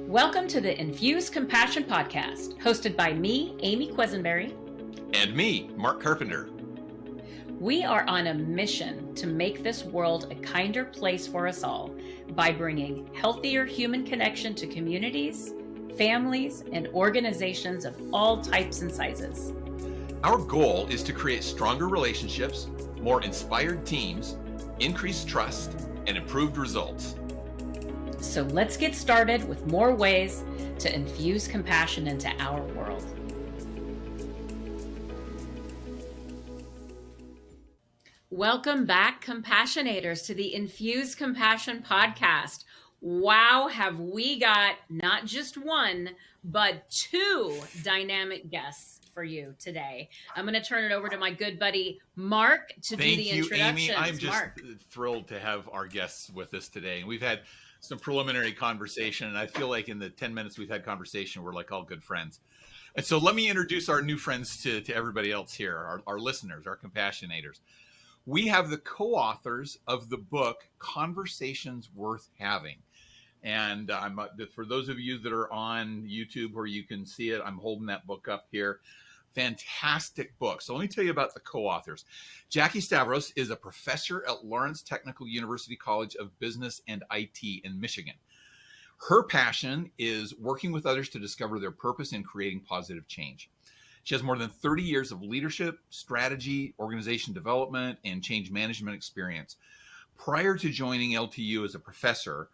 Welcome to the Infuse Compassion podcast, hosted by me, Amy Quisenberry. And me, Mark Carpenter. We are on a mission to make this world a kinder place for us all by bringing healthier human connection to communities, families, and organizations of all types and sizes. Our goal is to create stronger relationships, more inspired teams, increased trust, and improved results. So let's get started with more ways to infuse compassion into our world. Welcome back, Compassionators, to the Infuse Compassion podcast. Wow, have we got not just one, but two dynamic guests for you today. I'm going to turn it over to my good buddy, Mark, to do the introductions. Thank you, Amy. I'm just Mark. thrilled to have our guests with us today. And we've had some preliminary conversation, and I feel like in the 10 minutes we've had conversation, we're like all good friends. And so let me introduce our new friends to everybody else here, our listeners, our Compassionators. We have the co-authors of the book, Conversations Worth Having. And for those of you that are on YouTube where you can see it, I'm holding that book up here. Fantastic book. So let me tell you about the co-authors. Jackie Stavros is a professor at Lawrence Technical University College of Business and IT in Michigan. Her passion is working with others to discover their purpose in creating positive change. She has more than 30 years of leadership, strategy, organization development, and change management experience. Prior to joining LTU as a professor,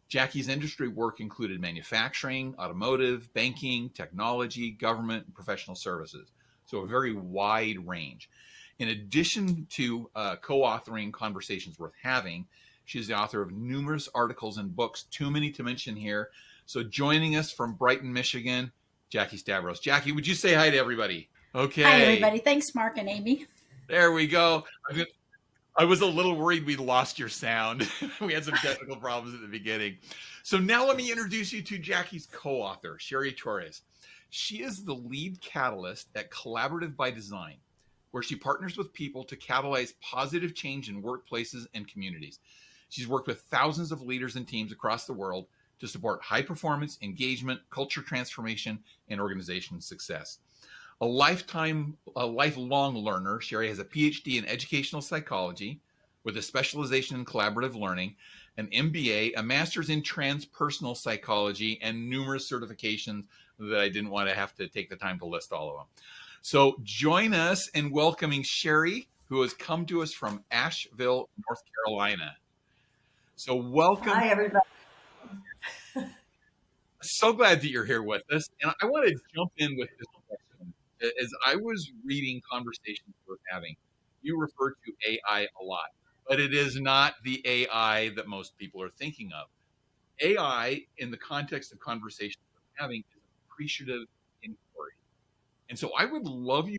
Jackie's industry work included manufacturing, automotive, banking, technology, government, and professional services. So a very wide range. In addition to co-authoring Conversations Worth Having, she's the author of numerous articles and books, too many to mention here. So joining us from Brighton, Michigan, Jackie Stavros. Jackie, would you say hi to everybody? Okay. Hi, everybody. Thanks, Mark and Amy. There we go. I was a little worried we lost your sound. We had some technical problems at the beginning. So now let me introduce you to Jackie's co-author, Cheri Torres. She is the lead catalyst at Collaborative by Design, where she partners with people to catalyze positive change in workplaces and communities. She's worked with thousands of leaders and teams across the world to support high performance, engagement, culture transformation, and organization success. A lifelong learner, Cheri has a PhD in educational psychology with a specialization in collaborative learning, an MBA, a master's in transpersonal psychology, and numerous certifications that I didn't want to have to take the time to list all of them. So join us in welcoming Cheri, who has come to us from Asheville, North Carolina. So welcome. Hi, everybody. So glad that you're here with us. And I want to jump in with this question. As I was reading Conversations Worth Having, you refer to AI a lot, but it is not the AI that most people are thinking of. AI, in the context of Conversations Worth Having, is appreciative inquiry. And so I would love you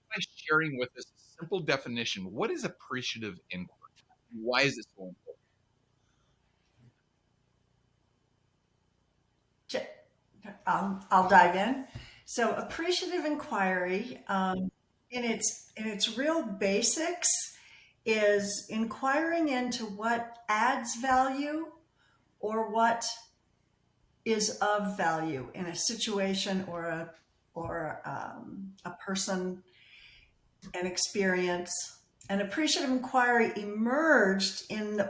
by sharing with us a simple definition. What is appreciative inquiry? Why is it so important? I'll dive in. So, appreciative inquiry, in its real basics, is inquiring into what adds value or what is of value in a situation or a person, an experience. An appreciative inquiry emerged in the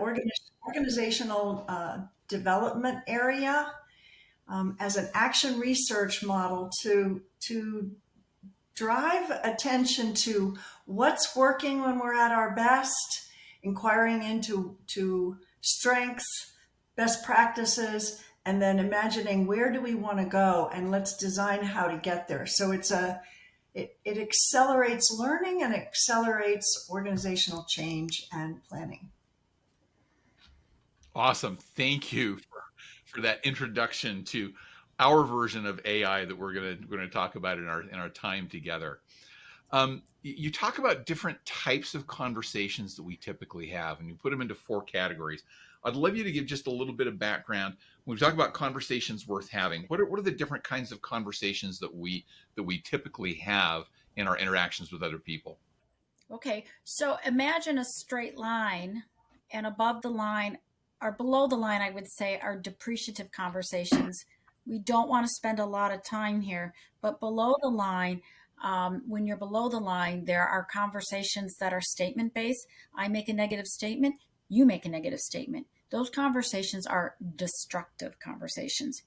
organizational development area as an action research model to drive attention to what's working when we're at our best, inquiring into strengths, best practices, and then imagining where do we want to go and let's design how to get there. So it accelerates learning and accelerates organizational change and planning. Awesome. Thank you for that introduction to our version of AI that we're going to talk about in our time together. You talk about different types of conversations that we typically have, and you put them into 4 categories. I'd love you to give just a little bit of background. When we talk about conversations worth having, what are the different kinds of conversations that we typically have in our interactions with other people? Okay, so imagine a straight line, and above the line our below the line, I would say, are depreciative conversations. We don't want to spend a lot of time here, but below the line, when you're below the line, there are conversations that are statement based. I make a negative statement, you make a negative statement. Those conversations are destructive conversations.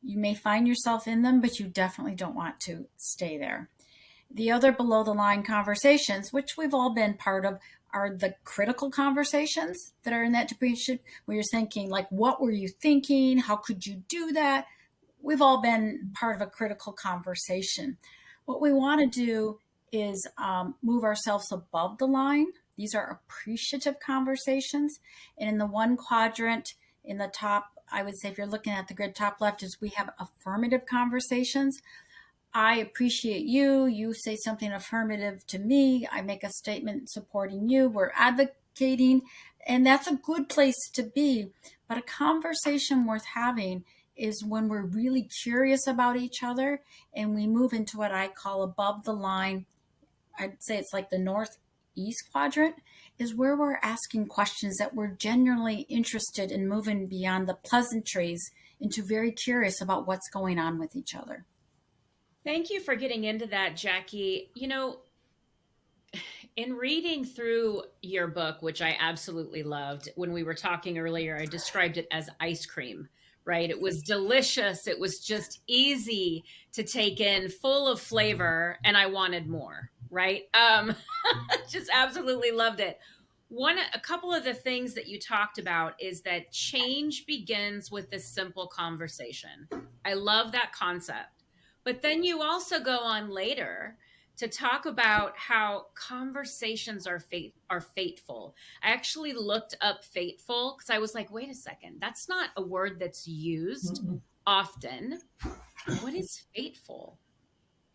You may find yourself in them, but you definitely don't want to stay there. The other below the line conversations, which we've all been part of, are the critical conversations that are in that depreciation, where you're thinking, like, what were you thinking? How could you do that? We've all been part of a critical conversation. What we want to do is move ourselves above the line. These are appreciative conversations. And in the one quadrant in the top, I would say, if you're looking at the grid top left, is we have affirmative conversations. I appreciate you. You say something affirmative to me. I make a statement supporting you. We're advocating, and that's a good place to be. But a conversation worth having is when we're really curious about each other and we move into what I call above the line. I'd say it's like the northeast quadrant, is where we're asking questions that we're genuinely interested in, moving beyond the pleasantries into very curious about what's going on with each other. Thank you for getting into that, Jackie. In reading through your book, which I absolutely loved, when we were talking earlier, I described it as ice cream, right? It was delicious. It was just easy to take in, full of flavor, and I wanted more, right? Just absolutely loved it. A couple of the things that you talked about is that change begins with this simple conversation. I love that concept. But then you also go on later to talk about how conversations are fateful. I actually looked up fateful because I was like, wait a second, that's not a word that's used often. What is fateful?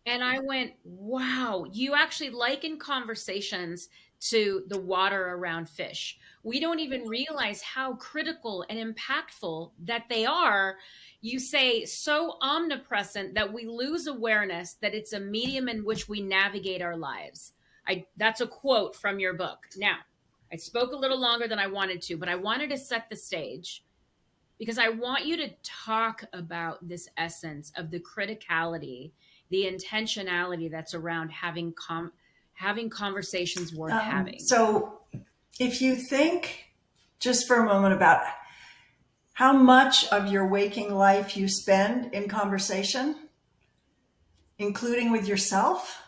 And I went, wow, you actually liken conversations to the water around fish. We don't even realize how critical and impactful that they are. You say so omnipresent that we lose awareness that it's a medium in which we navigate our lives. That's a quote from your book. Now, I spoke a little longer than I wanted to, but I wanted to set the stage because I want you to talk about this essence of the criticality, the intentionality that's around having conversations worth having. So if you think just for a moment about how much of your waking life you spend in conversation, including with yourself,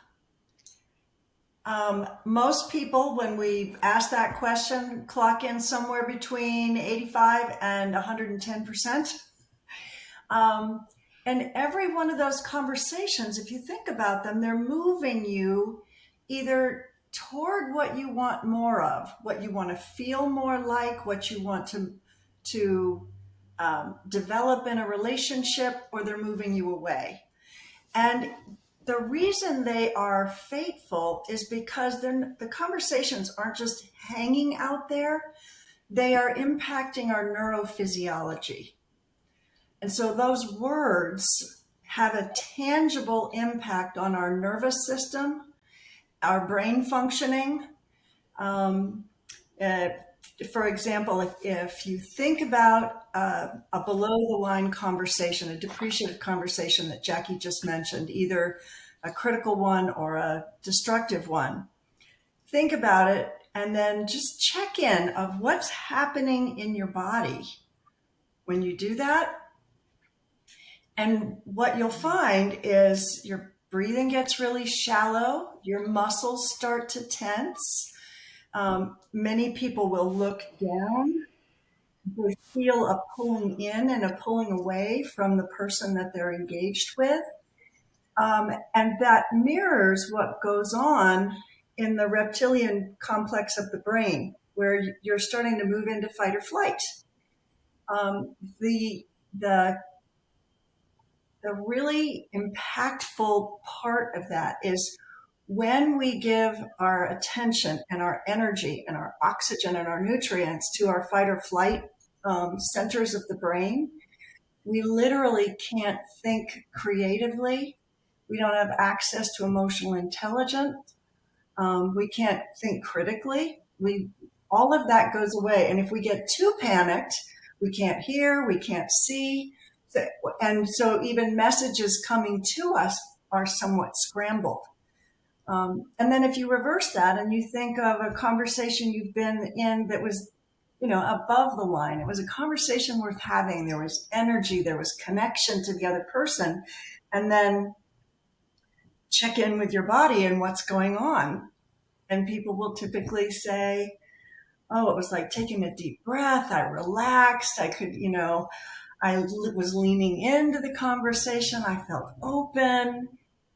most people, when we ask that question, clock in somewhere between 85 and 110%. And every one of those conversations, if you think about them, they're moving you either toward what you want more of, what you want to feel more like, what you want to develop in a relationship, or they're moving you away. And the reason they are fateful is because the conversations aren't just hanging out there, they are impacting our neurophysiology. And so those words have a tangible impact on our nervous system, our brain functioning. For example, if you think about a below the line conversation, a depreciative conversation that Jackie just mentioned, either a critical one or a destructive one, think about it and then just check in of what's happening in your body when you do that. And what you'll find is your breathing gets really shallow, your muscles start to tense. Many people will look down. They feel a pulling in and a pulling away from the person that they're engaged with. And that mirrors what goes on in the reptilian complex of the brain, where you're starting to move into fight or flight. The really impactful part of that is when we give our attention and our energy and our oxygen and our nutrients to our fight or flight centers of the brain, we literally can't think creatively. We don't have access to emotional intelligence. We can't think critically. All of that goes away. And if we get too panicked, We can't hear, we can't see. And so even messages coming to us are somewhat scrambled. And then if you reverse that and you think of a conversation you've been in that was, above the line, it was a conversation worth having. There was energy, there was connection to the other person. And then check in with your body and what's going on. And people will typically say, oh, it was like taking a deep breath. I relaxed. I could, I was leaning into the conversation. I felt open.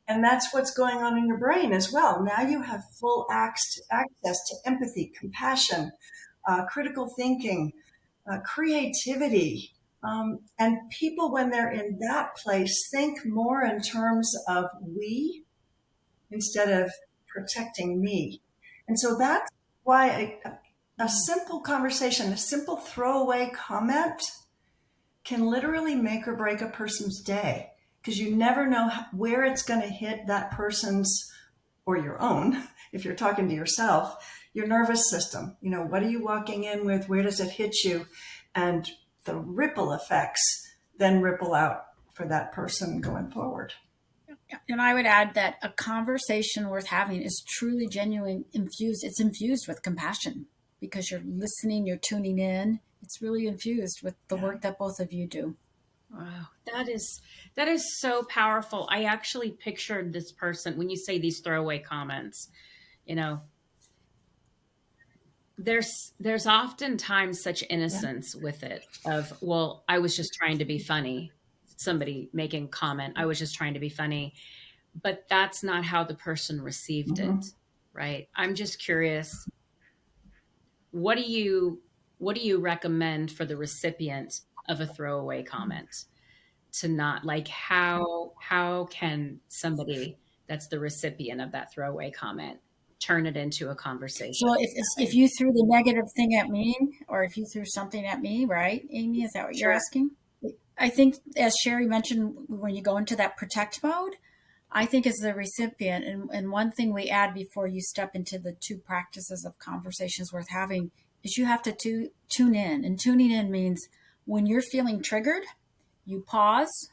And that's what's going on in your brain as well. Now you have full access to empathy, compassion, critical thinking, creativity. And people, when they're in that place, think more in terms of we instead of protecting me. And so that's why a simple conversation, a simple throwaway comment can literally make or break a person's day, because you never know where it's going to hit that person's, or your own, if you're talking to yourself, your nervous system. What are you walking in with? Where does it hit you? And the ripple effects then ripple out for that person going forward. And I would add that a conversation worth having is truly genuine, infused. It's infused with compassion because you're listening, you're tuning in. It's really infused with the work that both of you do. Wow, that is so powerful. I actually pictured this person when you say these throwaway comments. There's oftentimes such innocence with it of, well, I was just trying to be funny. Somebody making comment, I was just trying to be funny, but that's not how the person received it, right? I'm just curious, what do you recommend for the recipient of a throwaway comment to not, like, how can somebody that's the recipient of that throwaway comment turn it into a conversation? So if you threw the negative thing at me, or if you threw something at me, right, Amy, is that what you're asking? I think, as Cheri mentioned, when you go into that protect mode, I think as the recipient, and one thing we add before you step into the 2 practices of conversations worth having is you have to tune in. And tuning in means when you're feeling triggered, you pause,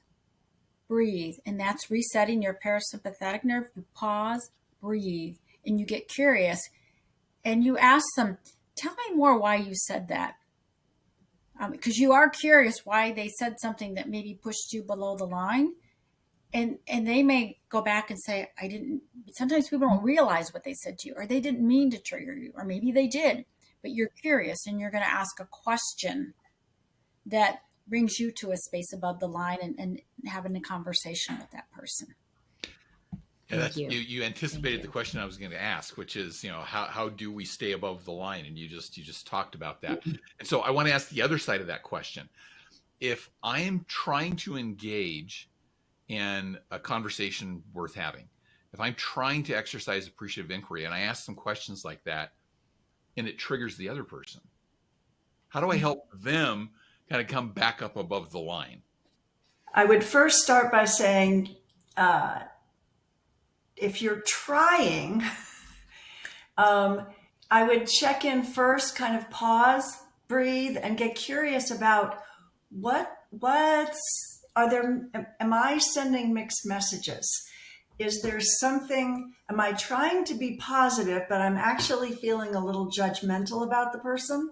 breathe, and that's resetting your parasympathetic nerve. You pause, breathe, and you get curious, and you ask them, tell me more why you said that. Because you are curious why they said something that maybe pushed you below the line. And they may go back and say, I didn't. Sometimes people don't realize what they said to you, or they didn't mean to trigger you, or maybe they did, but you're curious and you're going to ask a question that brings you to a space above the line and having a conversation with that person. Yeah, you anticipated the question I was going to ask, which is, how do we stay above the line? And you just talked about that. And so I want to ask the other side of that question. If I am trying to engage in a conversation worth having, if I'm trying to exercise appreciative inquiry and I ask some questions like that and it triggers the other person, how do I help them kind of come back up above the line? I would first start by saying, if you're trying, I would check in first, kind of pause, breathe, and get curious about am I sending mixed messages? Is there something, am I trying to be positive, but I'm actually feeling a little judgmental about the person?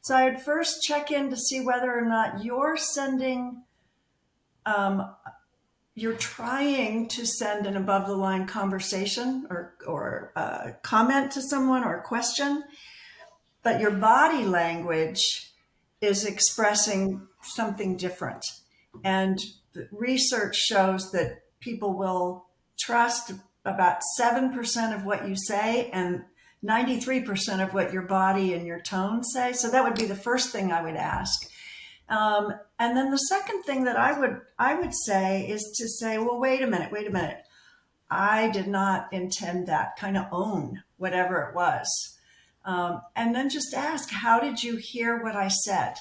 So I would first check in to see whether or not you're sending, you're trying to send an above the line conversation or comment to someone or question, but your body language is expressing something different. And the research shows that people will trust about 7% of what you say and 93% of what your body and your tone say. So that would be the first thing I would ask. And then the second thing that I would say is to say, well, wait a minute. I did not intend that. Kind of own whatever it was. And then just ask, how did you hear what I said?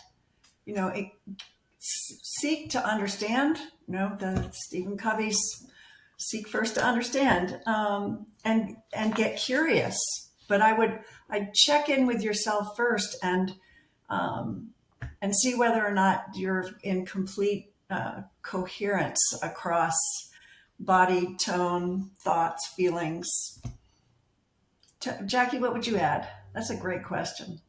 Seek to understand, the Stephen Covey's seek first to understand, and get curious. But I'd check in with yourself first and and see whether or not you're in complete coherence across body, tone, thoughts, feelings. Jackie, what would you add? That's a great question.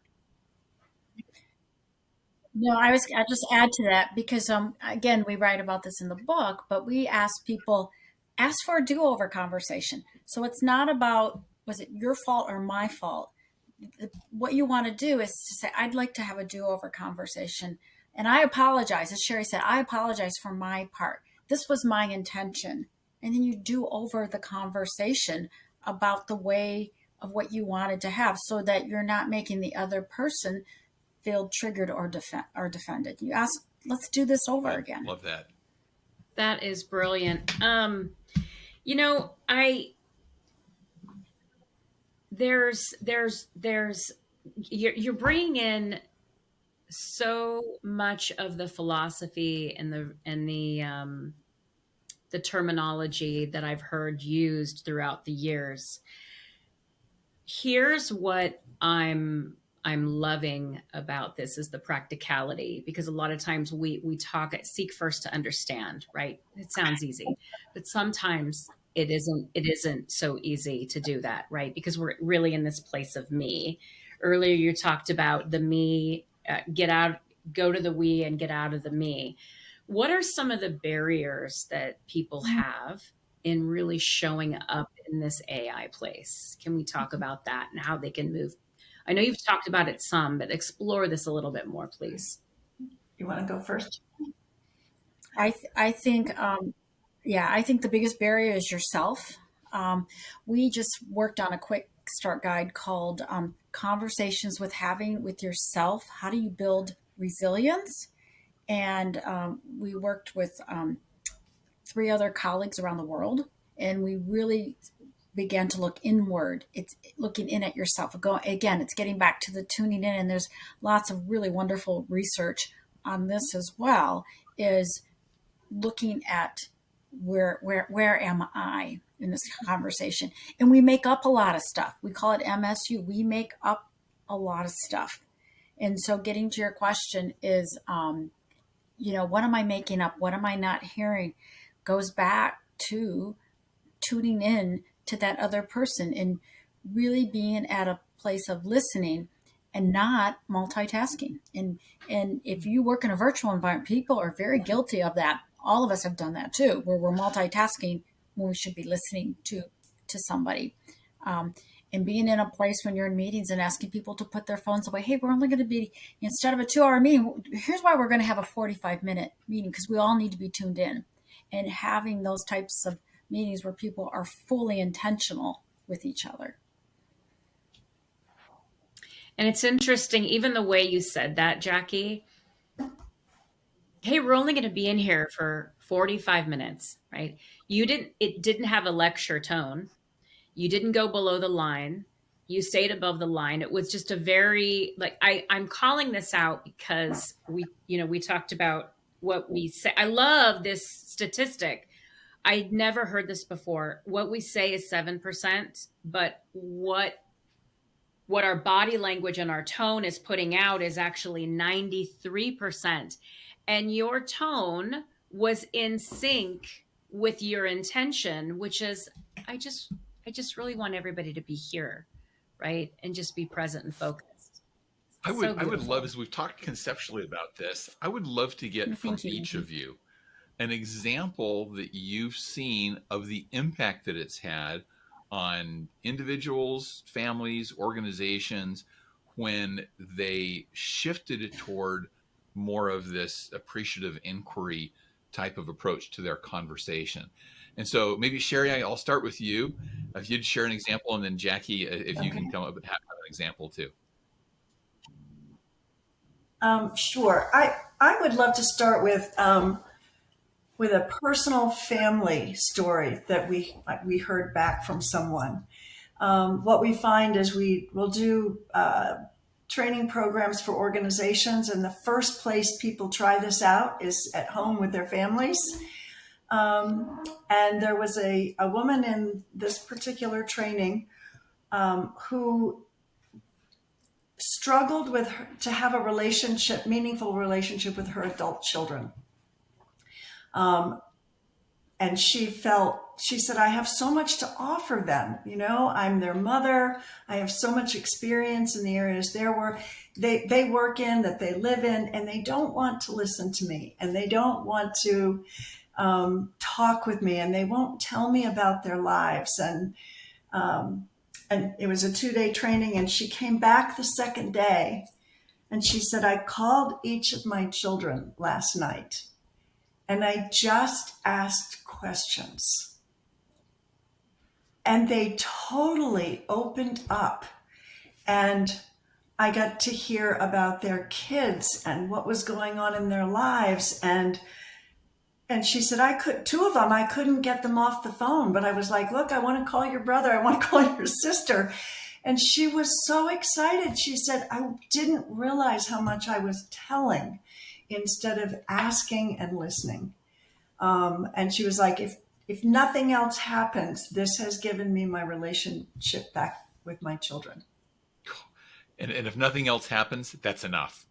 No, I just add to that because again we write about this in the book, but we ask people ask for a do-over conversation. So it's not about was it your fault or my fault. What you want to do is to say I'd like to have a do-over conversation, and I apologize. As Cheri said, I apologize for my part. This was my intention, and then you do over the conversation about the way of what you wanted to have, so that you're not making the other person feel triggered or defended. You ask, let's do this over again. Love that. That is brilliant. You know, there's you're bringing in so much of the philosophy and the terminology that I've heard used throughout the years. Here's what I'm loving about this is the practicality, because a lot of times we talk seek first to understand, right? It sounds easy, but sometimes it isn't so easy to do that, right? Because we're really in this place of me. Earlier you talked about the me, get out, go to the we and get out of the me. What are some of the barriers that people have in really showing up in this AI place? Can we talk about that and how they can move? I know you've talked about it some, but explore this a little bit more, please. You want to go first? I think, I think the biggest barrier is yourself. We just worked on a quick start guide called Conversations with Having with Yourself. How do you build resilience? And we worked with 3 other colleagues around the world, and we really began to look inward. It's looking in at yourself. Again, it's getting back to the tuning in, and there's lots of really wonderful research on this as well, is looking at where am I in this conversation. And we make up a lot of stuff. We call it MSU. We make up a lot of stuff. And so getting to your question is, what am I making up? What am I not hearing? Goes back to tuning in to that other person and really being at a place of listening and not multitasking. And if you work in a virtual environment, people are very guilty of that. All of us have done that too, where we're multitasking when we should be listening to somebody. And being in a place when you're in meetings and asking people to put their phones away. Hey, we're only going to be, instead of a 2-hour meeting, here's why we're going to have a 45-minute meeting, because we all need to be tuned in. And having those types of meetings where people are fully intentional with each other. And it's interesting, even the way you said that, Jackie. Hey, we're only going to be in here for 45 minutes, right? It didn't have a lecture tone. You didn't go below the line. You stayed above the line. It was just a very, I'm calling this out because we talked about what we say. I love this statistic. I'd never heard this before. What we say is 7%, but what our body language and our tone is putting out is actually 93%. And your tone was in sync with your intention, which is, I just really want everybody to be here, right? And just be present and focused. I would love, as we've talked conceptually about this, I would love to get from each of you an example that you've seen of the impact that it's had on individuals, families, organizations, when they shifted it toward more of this appreciative inquiry type of approach to their conversation. And so maybe Cheri, I'll start with you. If you'd share an example, and then Jackie, if you can come up with have an example too. Sure. I would love to start with a personal family story that we heard back from someone. What we find is we will do training programs for organizations, and the first place people try this out is at home with their families. And there was a woman in this particular training who struggled with her, to have a relationship, meaningful relationship with her adult children. And she said, I have so much to offer them. I'm their mother. I have so much experience in the areas they work in, that they live in, and they don't want to listen to me, and they don't want to talk with me, and they won't tell me about their lives. And it was a 2-day training, and she came back the second day, and she said, I called each of my children last night, and I just asked questions. And they totally opened up. And I got to hear about their kids and what was going on in their lives. And she said, two of them, I couldn't get them off the phone, but I was like, look, I want to call your brother. I want to call your sister. And she was so excited. She said, I didn't realize how much I was telling instead of asking and listening. And she was like, if nothing else happens, this has given me my relationship back with my children. And if nothing else happens, that's enough.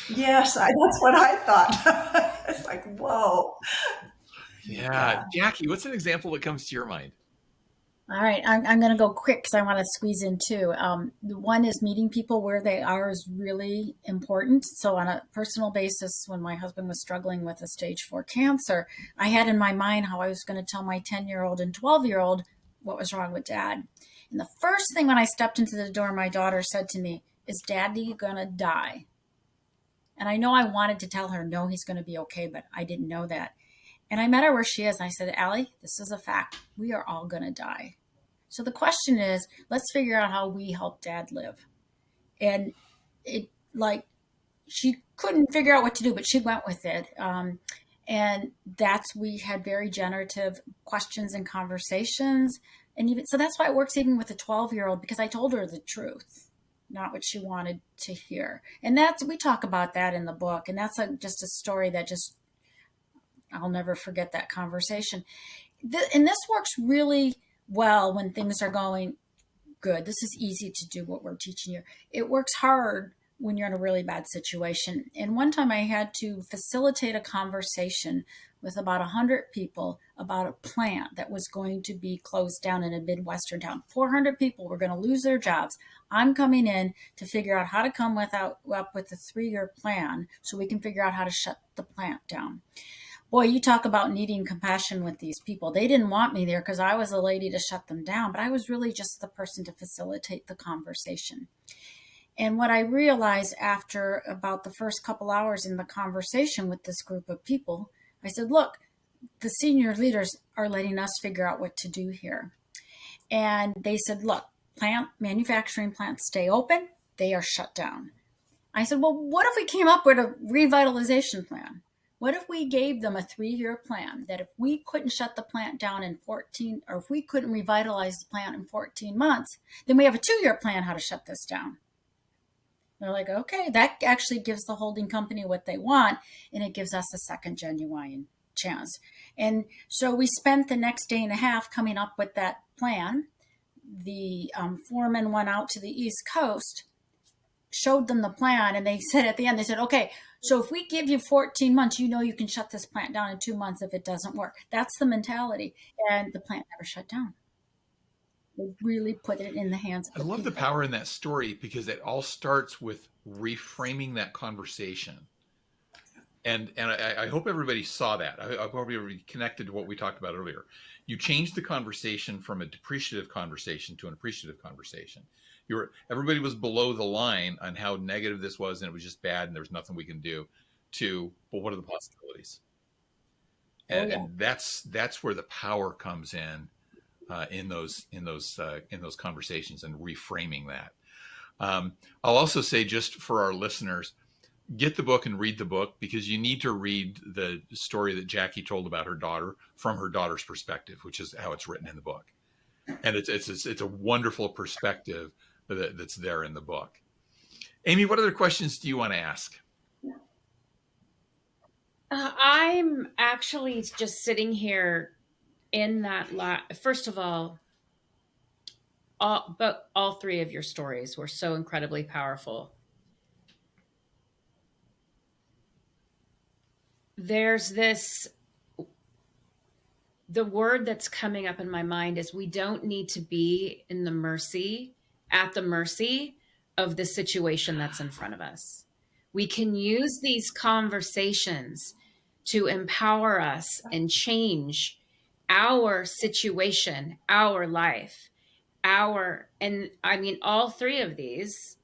Yes, that's what I thought. It's like, whoa. Yeah. Jackie, what's an example that comes to your mind? All right, I'm going to go quick because I want to squeeze in two. One is meeting people where they are is really important. So on a personal basis, when my husband was struggling with a stage 4 cancer, I had in my mind how I was going to tell my 10-year-old and 12-year-old what was wrong with Dad. And the first thing when I stepped into the door, my daughter said to me, is Daddy going to die? And I know I wanted to tell her, no, he's going to be okay, but I didn't know that. And I met her where she is. And I said, Allie, this is a fact. We are all going to die. So the question is, let's figure out how we help Dad live. And she couldn't figure out what to do, but she went with it. And we had very generative questions and conversations. And so that's why it works even with a 12-year-old, because I told her the truth, not what she wanted to hear. And we talk about that in the book. And that's just a story that I'll never forget that conversation. And this works really well when things are going good. This is easy to do what we're teaching you. It works hard when you're in a really bad situation. And one time I had to facilitate a conversation with about 100 people about a plant that was going to be closed down in a Midwestern town. 400 people were going to lose their jobs. I'm coming in to figure out how to come up with a 3-year plan so we can figure out how to shut the plant down. Boy, you talk about needing compassion with these people. They didn't want me there because I was a lady to shut them down, but I was really just the person to facilitate the conversation. And what I realized after about the first couple hours in the conversation with this group of people, I said, look, the senior leaders are letting us figure out what to do here. And they said, look, manufacturing plants stay open, they are shut down. I said, well, what if we came up with a revitalization plan? What if we gave them a 3-year plan that if we couldn't shut the plant down or if we couldn't revitalize the plant in 14 months, then we have a 2-year plan how to shut this down. They're like, okay, that actually gives the holding company what they want, and it gives us a second genuine chance. And so we spent the next day and a half coming up with that plan. The foreman went out to the East Coast, showed them the plan, and they said at the end, they said, okay, so if we give you 14 months, you can shut this plant down in 2 months if it doesn't work. That's the mentality. And the plant never shut down. They really put it in the hands of the people. I love the power in that story because it all starts with reframing that conversation. And I hope everybody saw that. I hope everybody connected to what we talked about earlier. You changed the conversation from a depreciative conversation to an appreciative conversation. Everybody was below the line on how negative this was, and it was just bad, and there's nothing we can do. To, well, what are the possibilities? And that's where the power comes in those conversations and reframing that. I'll also say, just for our listeners, get the book and read the book, because you need to read the story that Jackie told about her daughter from her daughter's perspective, which is how it's written in the book. And it's a wonderful perspective that's there in the book. Amy, what other questions do you want to ask? I'm actually just sitting here in that first of all, But all three of your stories were so incredibly powerful. There's this, the word that's coming up in my mind is we don't need to be at the mercy of the situation that's in front of us. We can use these conversations to empower us and change our situation, our life, and I mean, all three of these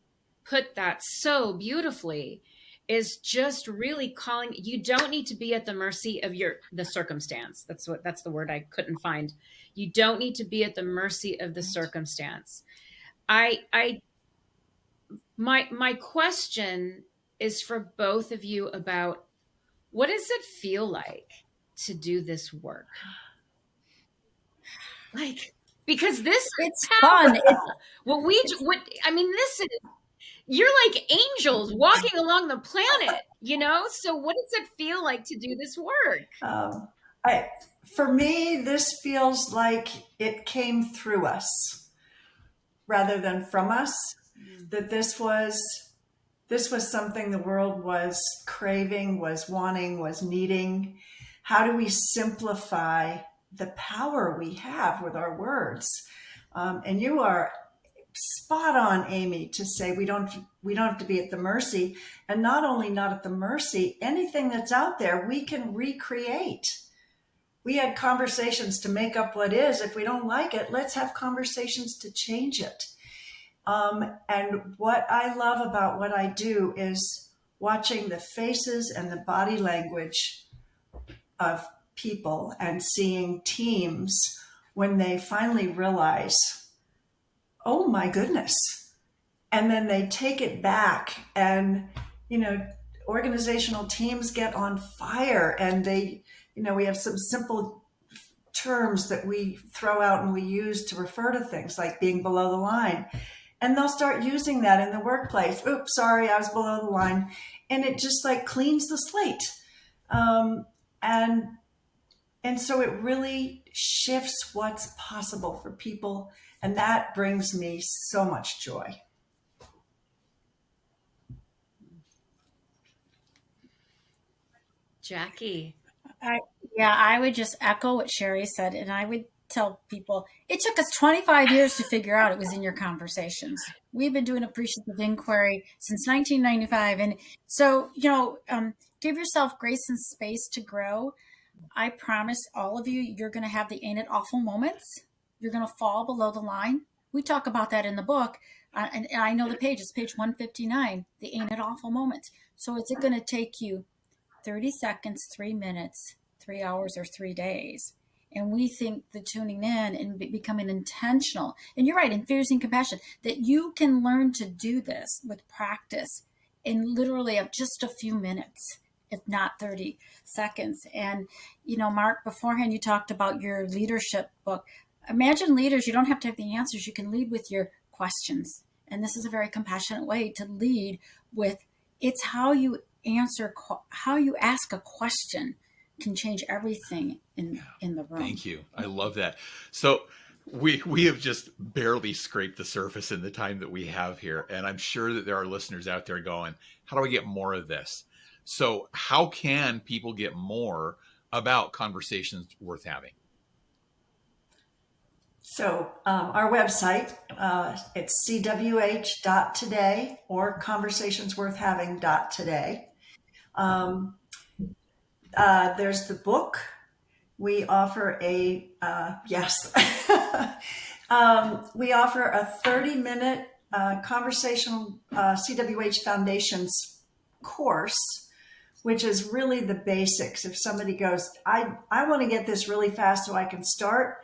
put that so beautifully, is just really calling, you don't need to be at the mercy of the circumstance. That's the word I couldn't find. You don't need to be at the mercy of the circumstance. I my question is for both of you about, what does it feel like to do this work? Like, because this It's is fun. powerful. I mean, this is, you're like angels walking along the planet, So what does it feel like to do this work? I, for me, this feels like it came through us rather than from us. That this was something the world was craving, was wanting, was needing. How do we simplify the power we have with our words? And you are spot on, Amy, to say we don't have to be at the mercy, and not only not at the mercy, anything that's out there we can recreate. We had conversations to make up what is. If we don't like it, let's have conversations to change it. And what I love about what I do is watching the faces and the body language of people and seeing teams when they finally realize, oh my goodness. And then they take it back, and, organizational teams get on fire, and we have some simple terms that we throw out and we use to refer to things like being below the line. And they'll start using that in the workplace. Oops, sorry, I was below the line. And it just like cleans the slate. And so it really shifts what's possible for people. And that brings me so much joy. Jackie. I would just echo what Cheri said, and I would tell people it took us 25 years to figure out it was in your conversations. We've been doing appreciative inquiry since 1995, and so give yourself grace and space to grow. I promise all of you, you're going to have the ain't it awful moments. You're going to fall below the line. We talk about that in the book, and I know the page. It's page 159. The ain't it awful moments. So is it going to take you 30 seconds, 3 minutes, 3 hours, or 3 days? And we think that tuning in and becoming intentional, and you're right, infusing compassion, that you can learn to do this with practice in literally of just a few minutes, if not 30 seconds. And, Mark, beforehand, you talked about your leadership book. Imagine leaders, you don't have to have the answers. You can lead with your questions. And this is a very compassionate way to lead with, it's how you ask a question can change everything in the room. Thank you. I love that. So we have just barely scraped the surface in the time that we have here. And I'm sure that there are listeners out there going, how do I get more of this? So how can people get more about Conversations Worth Having? So our website, it's cwh.today or conversationsworthhaving.today. There's the book. We offer we offer a 30-minute conversational CWH Foundations course, which is really the basics. If somebody goes, I want to get this really fast so I can start,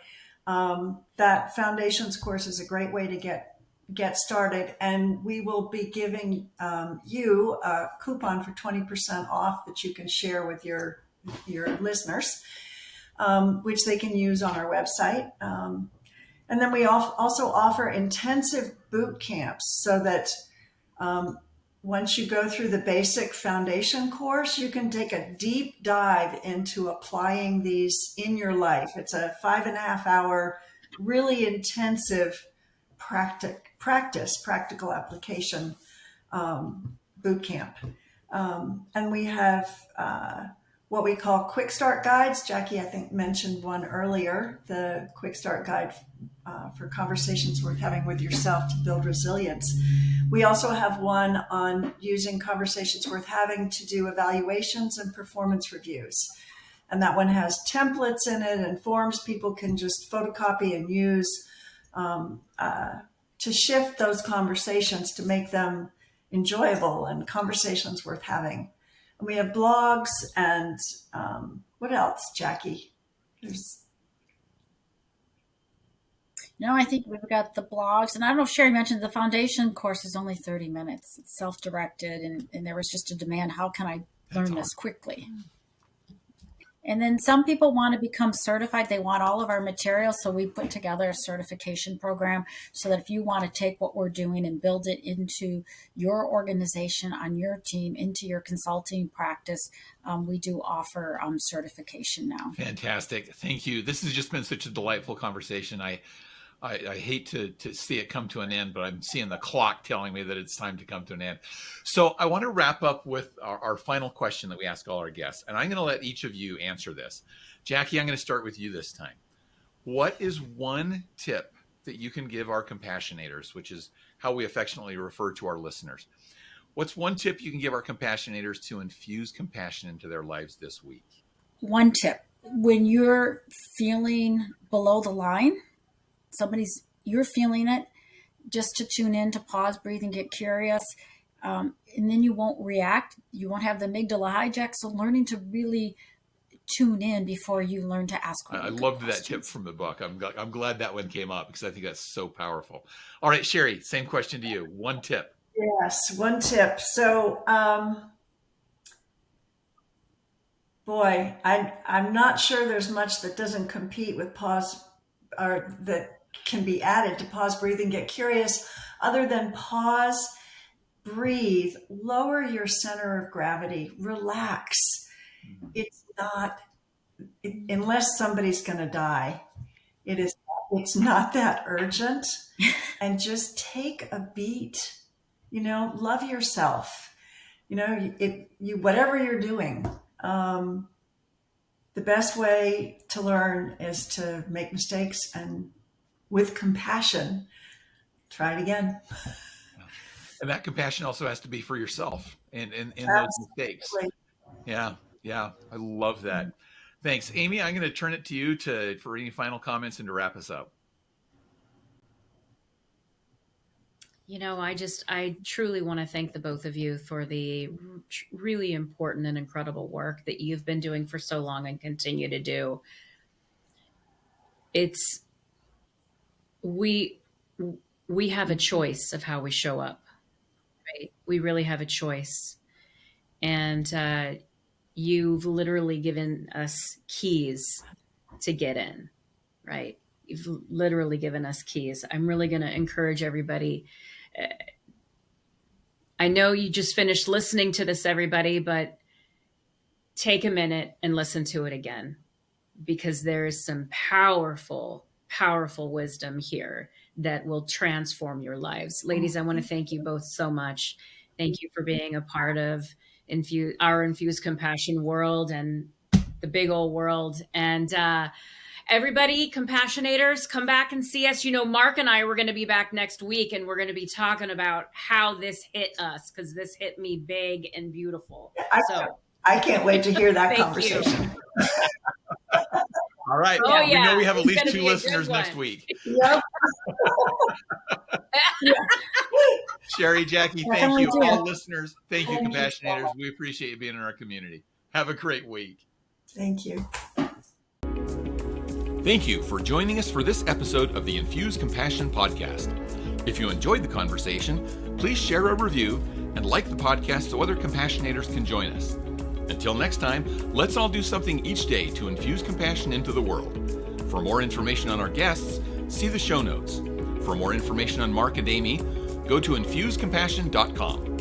that Foundations course is a great way to get started. And we will be giving you a coupon for 20% off that you can share with your listeners, which they can use on our website. And then we also offer intensive boot camps so that once you go through the basic foundation course, you can take a deep dive into applying these in your life. It's a 5.5 hour, really intensive practical application boot camp. And we have what we call quick start guides. Jackie, I think, mentioned one earlier, the quick start guide for conversations worth having with yourself to build resilience. We also have one on using conversations worth having to do evaluations and performance reviews. And that one has templates in it and forms people can just photocopy and use to shift those conversations to make them enjoyable and conversations worth having. And we have blogs and what else, Jackie? I think we've got the blogs, and I don't know if Cheri mentioned the foundation course is only 30 minutes. It's self-directed, and there was just a demand, how can I learn this quickly? And then some people want to become certified. They want all of our materials. So we put together a certification program so that if you want to take what we're doing and build it into your organization, on your team, into your consulting practice, we do offer certification now. Fantastic. Thank you. This has just been such a delightful conversation. I hate to see it come to an end, but I'm seeing the clock telling me that it's time to come to an end. So I want to wrap up with our final question that we ask all our guests. And I'm going to let each of you answer this. Jackie, I'm going to start with you this time. What is one tip that you can give our compassionators, which is how we affectionately refer to our listeners? What's one tip you can give our compassionators to infuse compassion into their lives this week? One tip: when you're feeling below the line, you're feeling it, just to tune in, to pause, breathe, and get curious. And then you won't react. You won't have the amygdala hijack. So learning to really tune in before you learn to ask. I loved that tip from the book. I'm glad that one came up because I think that's so powerful. All right, Cheri, same question to you. One tip. Yes, one tip. So, boy, I'm not sure there's much that doesn't compete with pause, or that can be added to pause, breathe, and get curious, other than pause, breathe, lower your center of gravity, relax. It's not, unless somebody's going to die, it's not that urgent. And just take a beat, love yourself, whatever you're doing. The best way to learn is to make mistakes and with compassion, try it again. And that compassion also has to be for yourself in those mistakes. Yeah. I love that. Thanks. Amy, I'm going to turn it to you for any final comments and to wrap us up. I truly want to thank the both of you for the really important and incredible work that you've been doing for so long and continue to do. We have a choice of how we show up, right? We really have a choice. And you've literally given us keys to get in, right? You've literally given us keys. I'm really going to encourage everybody. I know you just finished listening to this, everybody, but take a minute and listen to it again, because there is some powerful wisdom here that will transform your lives. Ladies, I want to thank you both so much. Thank you for being a part of our Infused Compassion world and the big old world. And everybody, compassionators, come back and see us. Mark and I were going to be back next week, and we're going to be talking about how this hit us, because this hit me big and beautiful. I can't wait to hear that conversation. All right. Oh, yeah. We know we have at least 2 listeners next week. Yep. Cheri, Jackie, thank you. All listeners, thank you, compassionators. We appreciate you being in our community. Have a great week. Thank you. Thank you for joining us for this episode of the Infused Compassion Podcast. If you enjoyed the conversation, please share a review and like the podcast so other compassionators can join us. Until next time, let's all do something each day to infuse compassion into the world. For more information on our guests, see the show notes. For more information on Mark and Amy, go to infusecompassion.com.